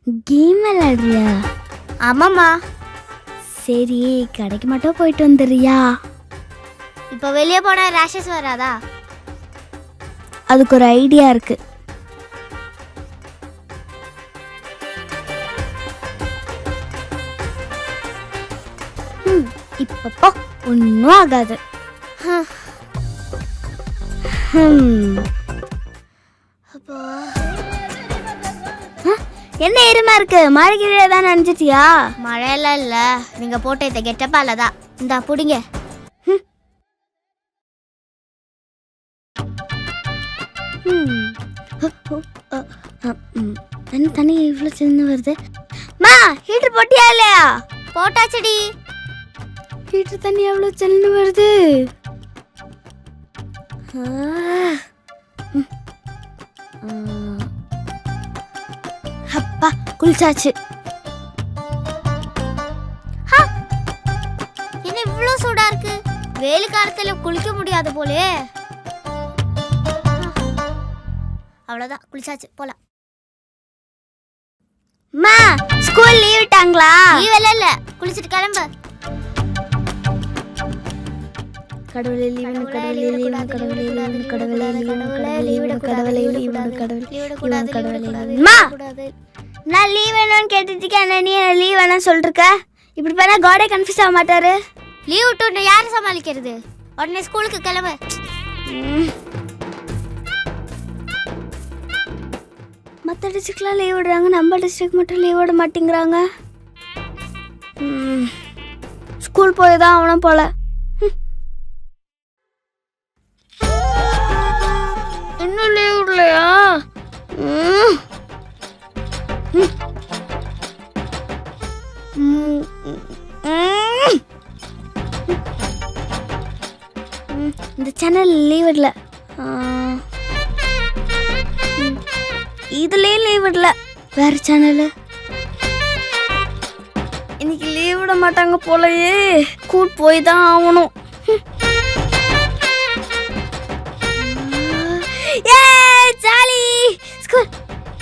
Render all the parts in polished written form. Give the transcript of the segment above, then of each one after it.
Game விளையாடுறியா? ஆமாம்மா. சரி, கடைக்கு மட்டும் போயிட்டு வந்துடுறியா? இப்போ வெளியே போனால் ரேஷஸ் வராதா? அதுக்கு ஒரு ஐடியா இருக்கு. இப்போ ஒன்றும் ஆகாது. அப்போ என்ன எருமா இருக்கு? மழை கீழே தான் நினைச்சிட்டியா? மழையெல்லாம் இல்லை, நீங்கள் போட்ட இந்த கெட்டப்பால தான். இந்தா பிடிங்க. என்ன தண்ணி இவ்வளோ சின்ன வருது? மா, ஹீட்டர் போட்டியா இல்லையா? போட்டாச்சடி. ஹீட்டர் தண்ணி எவ்வளோ சின்ன வருது? அப்பா, குளிச்சாச்சு. என்ன இவ்வளோ சூடா இருக்கு? வெயில் காலத்துல குளிக்க முடியாது போலே. அவ்வளோதான், குளிச்சாச்சு, போலாம். மா, ஸ்கூல் லீவ் விட்டாங்களா? லீவ் இல்ல, குளிச்சிட்டு கிளம்பு. கடவுளே லீவு, கடவுளே லீவு, கடவுளே லீவு, கடவுளே லீவு, கடவுளே லீவு, கடவுளே. மா, நான் லீவ் வேணும்னு கேட்டுட்டு நீ லீவ் வேணாம் சொல்லிருக்க. இப்படி பண்ணா காடே கன்ஃபியூஸ் ஆக மாட்டாரு. லீவ் விட்டு யாரு சமாளிக்கிறது? உடனே ஸ்கூலுக்கு கிளம்பு. மற்ற டிஸ்ட்ரிக்ட்லாம் லீவ் விடுறாங்க, நம்ம டிஸ்ட்ரிக்ட் மட்டும் லீவ் விட மாட்டேங்கிறாங்க. ஸ்கூல் போய் தான் ஆகணும் போல. இன்னும் லீவ் விடலையா? இந்த சேனல் லீவ் விடல, இதுலயே லீவ் விடல. வேற சேனல் இன்னைக்கு லீவ் விட மாட்டாங்க போலயே. ஸ்கூல் போய் தான் ஆகணும். ஜாலி ஸ்கூல்,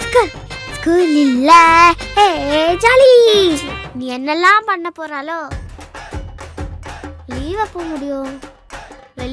ஸ்கூல், ஸ்கூல் இல்ல, ஜாலி. நீ என்னெல்லாம் பண்ண போறாளோ? லீவ் எப்போ முடியும்?